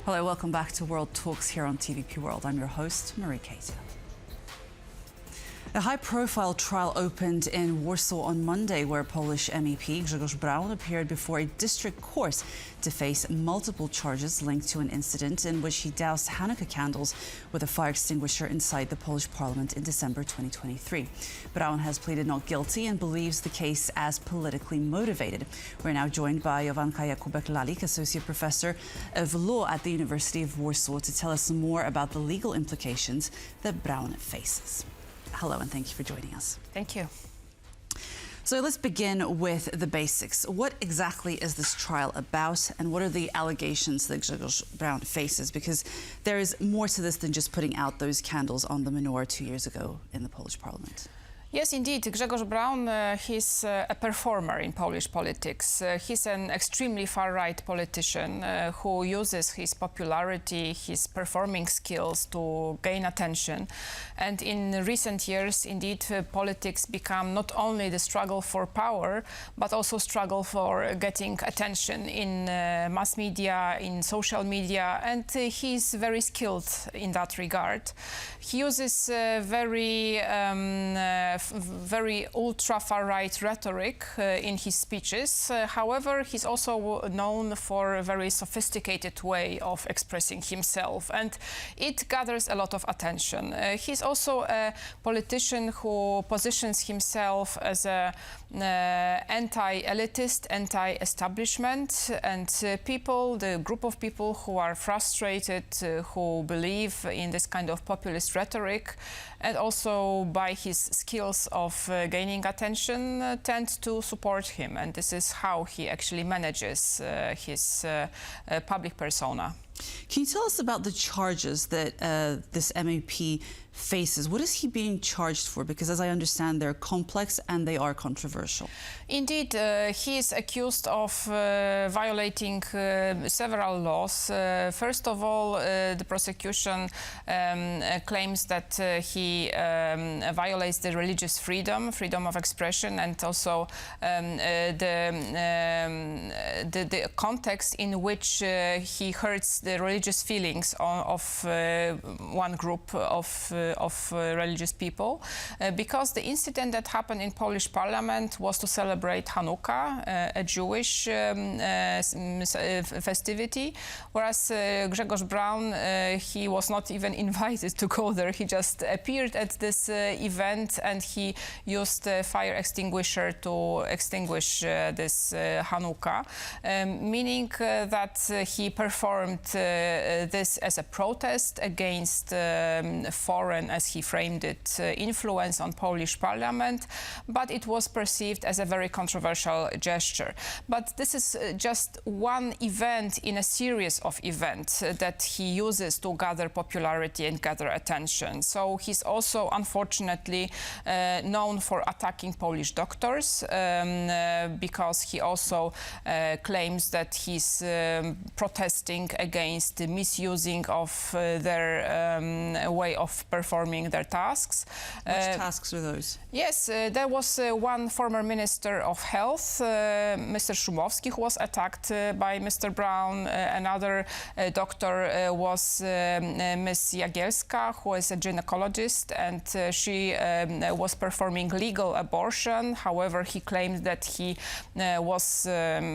Hello, welcome back to World Talks here on TVP World. I'm your host, Marie Cato. A high-profile trial opened in Warsaw on Monday where Polish MEP Grzegorz Braun appeared before a district court to face multiple charges linked to an incident in which he doused Hanukkah candles with a fire extinguisher inside the Polish parliament in December 2023. Braun has pleaded not guilty and believes the case as politically motivated. We're now joined by Jowanka Jakubek-Lalik, Associate Professor of Law at the University of Warsaw, to tell us more about the legal implications that Braun faces. Hello, and thank you for joining us. Thank you. So let's begin with the basics. What exactly is this trial about, and what are the allegations that Grzegorz Braun faces? Because there is more to this than just putting out those candles on the menorah 2 years ago in the Polish parliament. Yes, indeed. Grzegorz Braun, he's a performer in Polish politics. He's an extremely far-right politician who uses his popularity, his performing skills to gain attention. And in recent years, indeed, politics become not only the struggle for power, but also struggle for getting attention in mass media, in social media, and he's very skilled in that regard. He uses very ultra-far-right rhetoric in his speeches. However, he's also known for a very sophisticated way of expressing himself, and it gathers a lot of attention. He's also a politician who positions himself as a anti-elitist, anti-establishment, and the group of people who are frustrated, who believe in this kind of populist rhetoric, and also by his skills of gaining attention, tend to support him. And this is how he actually manages his public persona. Can you tell us about the charges that this MEP faces? What is he being charged for? Because as I understand, they're complex and they are controversial. Indeed, he is accused of violating several laws. First of all, the prosecution claims that he violates the religious freedom of expression, and also the context in which he hurts the religious feelings of one group of religious people, because the incident that happened in Polish parliament was to celebrate Hanukkah, a Jewish festivity, whereas Grzegorz Braun, he was not even invited to go there. He just appeared at this event and he used a fire extinguisher to extinguish this Hanukkah, meaning that he performed this as a protest against foreign, as he framed it, influence on Polish parliament, but it was perceived as a very controversial gesture. But this is just one event in a series of events that he uses to gather popularity and gather attention. So he's also, unfortunately, known for attacking Polish doctors, because he also claims that he's protesting against the misusing of their way of performing their tasks. Which tasks are those? Yes, there was one former Minister of Health, Mr. Szumowski, who was attacked by Mr. Braun. Another doctor was Ms. Jagielska, who is a gynecologist, and she was performing legal abortion. However, he claimed that he was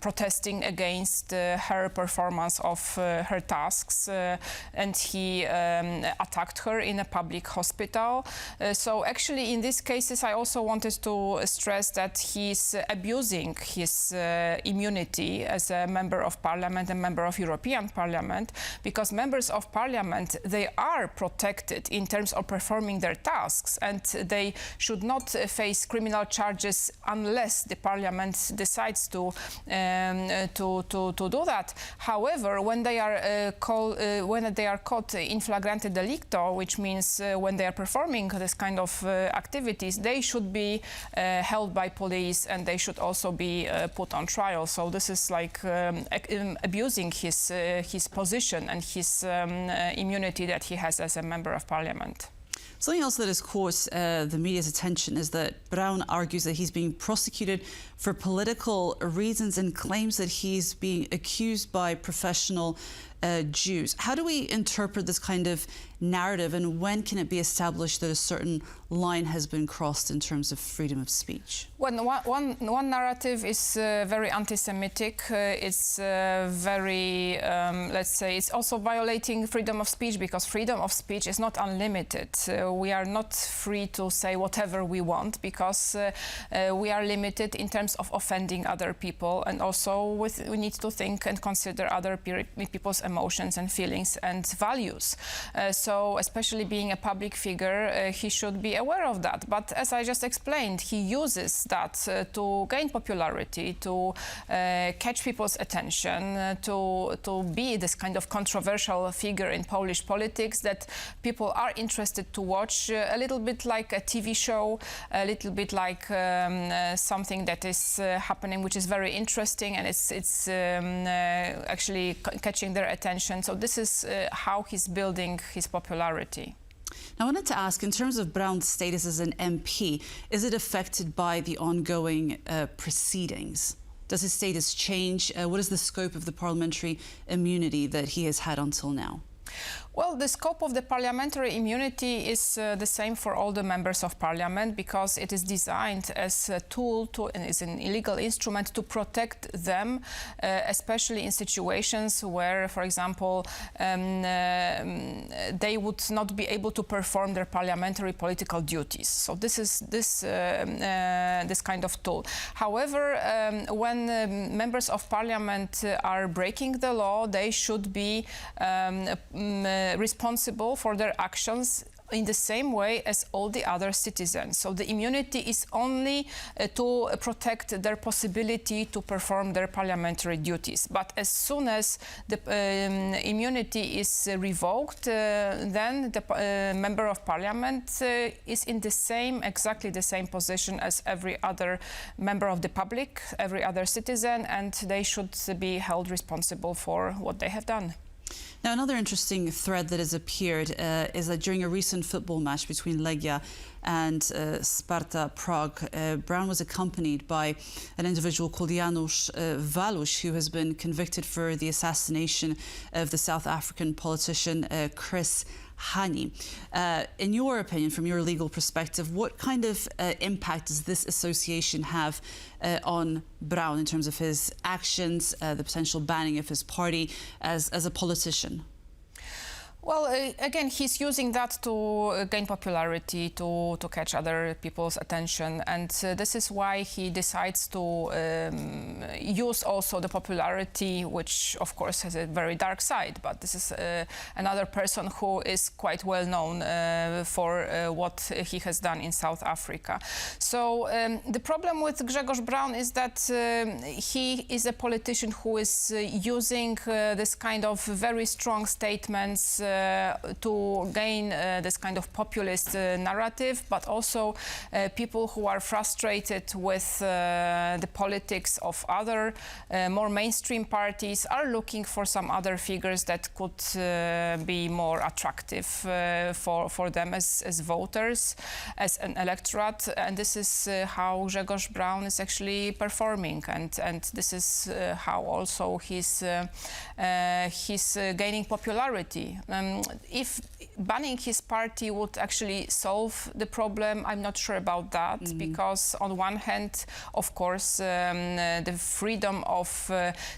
protesting against her performance of her tasks, and he attacked her in a public hospital. So actually, in these cases, I also wanted to stress that he's abusing his immunity as a member of parliament, a member of European Parliament, because members of parliament, they are protected in terms of performing their tasks, and they should not face criminal charges unless the parliament decides to do that. However, when they are caught in flagrante delicto, which means when they are performing this kind of activities, they should be held by police, and they should also be put on trial. So this is like abusing his position and his immunity that he has as a member of parliament. Something else that has caught the media's attention is that Braun argues that he's being prosecuted for political reasons and claims that he's being accused by professional Jews. How do we interpret this kind of narrative, and when can it be established that a certain line has been crossed in terms of freedom of speech? Well, one narrative is very anti-Semitic. It's very, let's say, it's also violating freedom of speech, because freedom of speech is not unlimited. We are not free to say whatever we want, because we are limited in terms of offending other people, and also we need to think and consider other people's emotions and feelings and values. So especially being a public figure, he should be aware of that. But as I just explained, he uses that to gain popularity, to catch people's attention, to be this kind of controversial figure in Polish politics that people are interested to watch, a little bit like a TV show, a little bit like something that is happening which is very interesting, and it's actually catching their attention. So this is how he's building his popularity. Now, I wanted to ask, in terms of Braun's status as an MP, is it affected by the ongoing proceedings? Does his status change? What is the scope of the parliamentary immunity that he has had until now? Well, the scope of the parliamentary immunity is the same for all the members of parliament, because it is designed as a tool and is an illegal instrument to protect them, especially in situations where, for example, they would not be able to perform their parliamentary political duties. So this is this kind of tool. However, when members of parliament are breaking the law, they should be responsible for their actions in the same way as all the other citizens. So the immunity is only to protect their possibility to perform their parliamentary duties. But as soon as the immunity is revoked, then the member of parliament is in exactly the same position as every other member of the public, every other citizen, and they should be held responsible for what they have done. Now, another interesting thread that has appeared is that during a recent football match between Legia and Sparta Prague, Braun was accompanied by an individual called Janusz Waluś, who has been convicted for the assassination of the South African politician Chris Hani. In your opinion, from your legal perspective, what kind of impact does this association have on Braun in terms of his actions, the potential banning of his party as a politician? Well, again, he's using that to gain popularity, to catch other people's attention, and this is why he decides to use also the popularity, which of course has a very dark side, but this is another person who is quite well known for what he has done in South Africa. So the problem with Grzegorz Braun is that he is a politician who is using this kind of very strong statements to gain this kind of populist narrative, but also people who are frustrated with the politics of other more mainstream parties are looking for some other figures that could be more attractive for them as voters, as an electorate, and this is how Grzegorz Braun is actually performing, and this is how also he's gaining popularity. If banning his party would actually solve the problem, I'm not sure about that, because on one hand, of course, the freedom of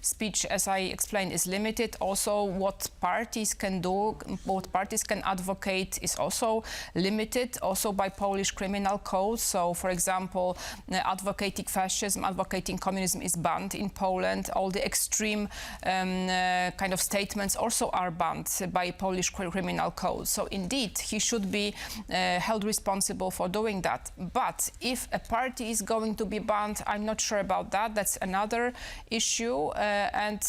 speech, as I explained, is limited. Also, what parties can do, what parties can advocate is also limited, also by Polish criminal code. So, for example, advocating fascism, advocating communism is banned in Poland. All the extreme kind of statements also are banned by Polish criminal code. So indeed, he should be held responsible for doing that. But if a party is going to be banned, I'm not sure about that. That's another issue. And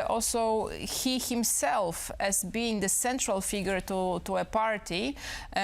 also, he himself, as being the central figure to a party,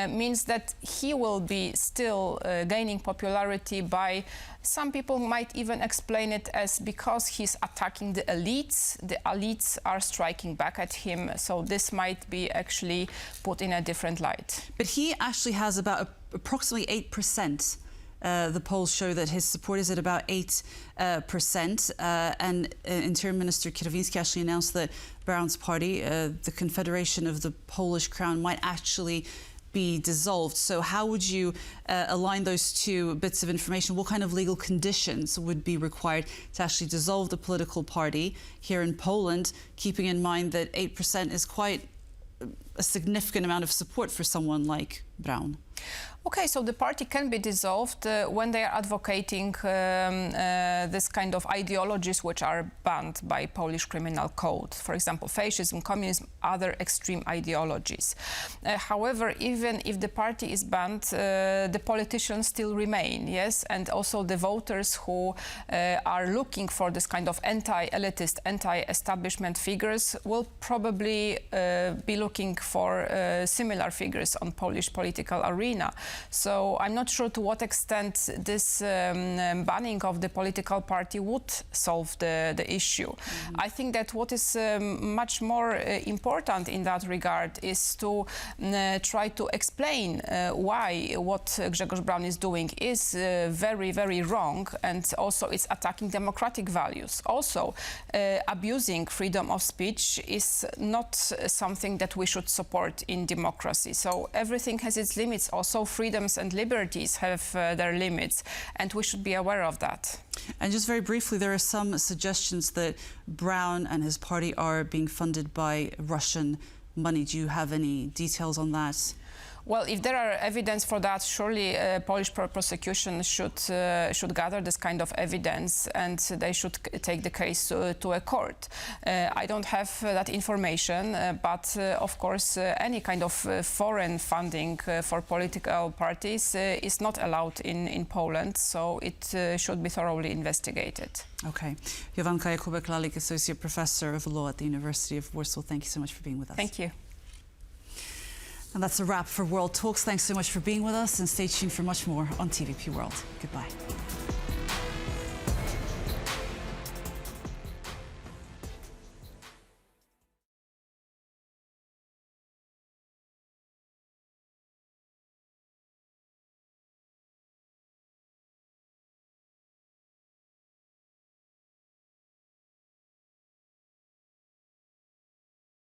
means that he will be still gaining popularity by some people might even explain it as because he's attacking the elites are striking back at him. So this might be actually put in a different light. But he actually has about approximately 8% the polls show that his support is at about 8%. And Interior Minister Kierwiński actually announced that Braun's party, the Confederation of the Polish Crown, might actually be dissolved. So how would you align those two bits of information? What kind of legal conditions would be required to actually dissolve the political party here in Poland, keeping in mind that 8% is quite a significant amount of support for someone like Braun? Okay, so the party can be dissolved when they are advocating this kind of ideologies which are banned by Polish criminal code. For example, fascism, communism, other extreme ideologies. However, even if the party is banned, the politicians still remain, yes? And also the voters who are looking for this kind of anti-elitist, anti-establishment figures will probably be looking for similar figures on Polish political arena. So I'm not sure to what extent this banning of the political party would solve the issue. I think that what is much more important in that regard is to try to explain why what Grzegorz Braun is doing is very, very wrong, and also it's attacking democratic values. Also, abusing freedom of speech is not something that we should support in democracy. So everything has its limits. Also, freedoms and liberties have their limits, and we should be aware of that. And just very briefly, there are some suggestions that Braun and his party are being funded by Russian money. Do you have any details on that? Well, if there are evidence for that, surely Polish prosecution should gather this kind of evidence, and they should take the case to a court. I don't have that information, but of course, any kind of foreign funding for political parties is not allowed in Poland, so it should be thoroughly investigated. Okay. Jowanka Jakubek-Lalik, Associate Professor of Law at the University of Warsaw, thank you so much for being with us. Thank you. And that's a wrap for World Talks. Thanks so much for being with us, and stay tuned for much more on TVP World. Goodbye.